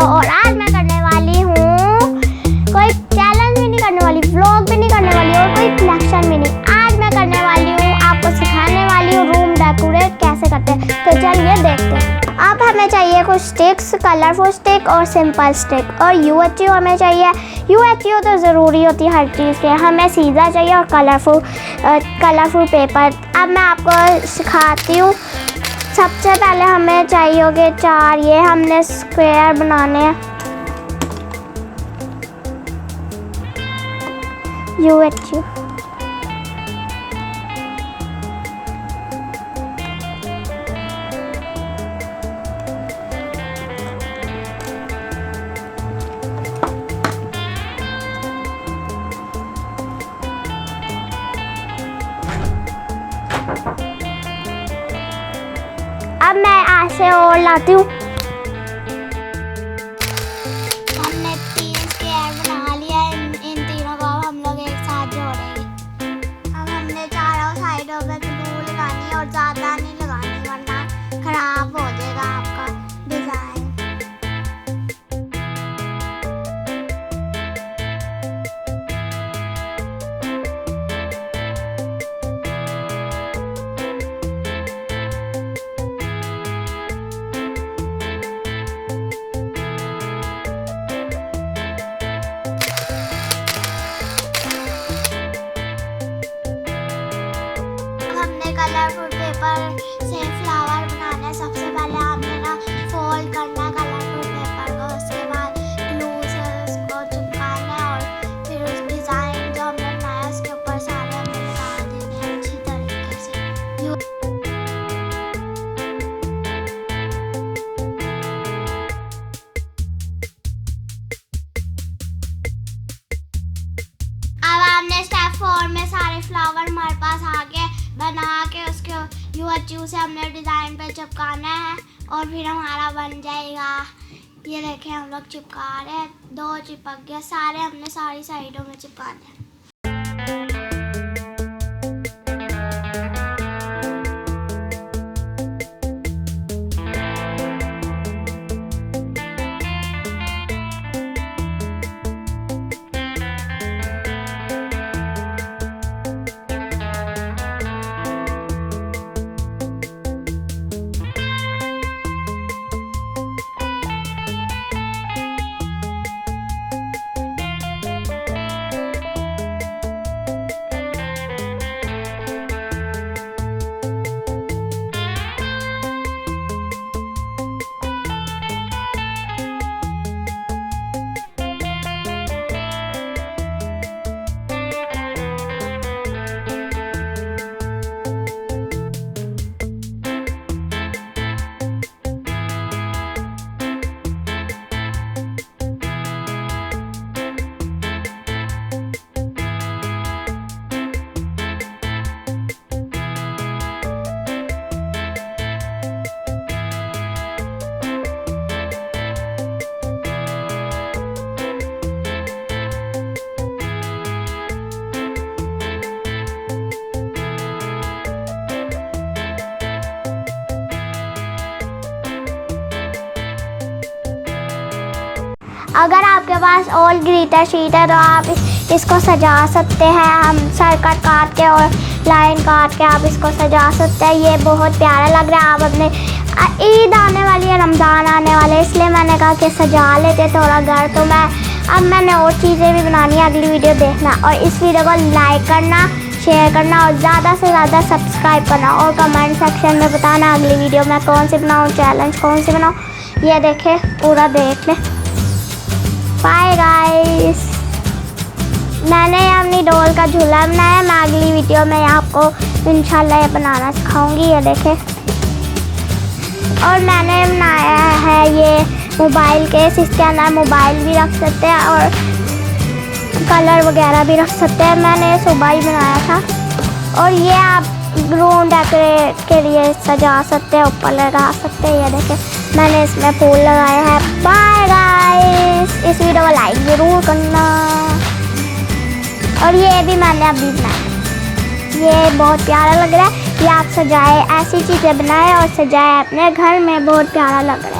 Video. और आज मैं करने वाली हूँ कोई चैलेंज भी नहीं करने वाली, व्लॉग भी नहीं करने वाली और कोई कलेक्शन भी नहीं। आज मैं करने वाली हूँ, आपको सिखाने वाली हूँ रूम डेकोरेट कैसे करते हैं। तो चलिए देखते हैं। अब हमें चाहिए कुछ स्टिक्स, कलरफुल स्टिक और सिंपल स्टिक, और UHU हमें चाहिए। UHU तो ज़रूरी होती है हर चीज़ के। हमें सीज़र चाहिए और कलरफुल पेपर। अब मैं आपको सिखाती हूँ। सबसे पहले हमें चाहिए होंगे 4, ये हमने स्क्वायर बनाने हैं। UHU अब मैं ऐसे और लाती हूँ। हमने 3 स्क्वायर बना लिया। इन तीनों को हम लोग एक साथ जोड़ेंगे। अब हमने चारों साइडों पे ग्लू लगानी है और ज़्यादा नहीं लगानी, वरना खराब हो जाएगा आपका डिज़ाइन। कलरफुल पेपर से फ्लावर बनाना है। सबसे पहले हमने ना फोल्ड करना है कलरफुल पेपर को, उसके बाद ग्लू से उसको चिपकाना है और फिर उस डिज़ाइन जो हमने बनाया उसके ऊपर सारे हमने लगा देने हैं अच्छी तरीके से। अब हमने स्टेप 4 में सारे फ्लावर हमारे पास आ गए। बना के उसके UHU से हमने डिज़ाइन पे चिपकाना है और फिर हमारा बन जाएगा। ये देखें हम लोग चिपका रहे हैं, 2 चिपक गया। सारे हमने सारी साइडों में चिपकाने हैं। अगर आपके पास ऑल ग्लिटर शीट है तो आप इसको सजा सकते हैं। हम सर्कल काट के और लाइन काट के आप इसको सजा सकते हैं। ये बहुत प्यारा लग रहा है। आप अपने ईद आने वाली है, रमज़ान आने वाले, इसलिए मैंने कहा कि सजा लेते थोड़ा घर। तो मैंने और चीज़ें भी बनानी है, अगली वीडियो देखना। और इस वीडियो को लाइक करना, शेयर करना और ज़्यादा से ज़्यादा सब्सक्राइब करना और कमेंट सेक्शन में बताना अगली वीडियो में कौन सी बनाऊँ, चैलेंज कौन सी बनाऊँ। ये देखे, पूरा देख ले। Bye guys. मैंने अपनी डॉल का झूला बनाया। मैं अगली वीडियो में आपको इंशाल्लाह ये बनाना सिखाऊंगी। ये देखें। और मैंने बनाया है ये मोबाइल केस। इसके अंदर मोबाइल भी रख सकते हैं और कलर वगैरह भी रख सकते हैं। मैंने सुबह ही बनाया था। और ये आप रूम डेकोरेट के लिए सजा सकते हैं, ऊपर लगा सकते हैं। ये देखें, मैंने इसमें फूल लगाया है। Bye guys. इस वीडियो को लाइक ज़रूर करना। और ये भी मैंने अभी बनाया। ये बहुत प्यारा लग रहा है। ये आप सजाए, ऐसी चीज़ें बनाए और सजाए अपने घर में, बहुत प्यारा लग रहा है।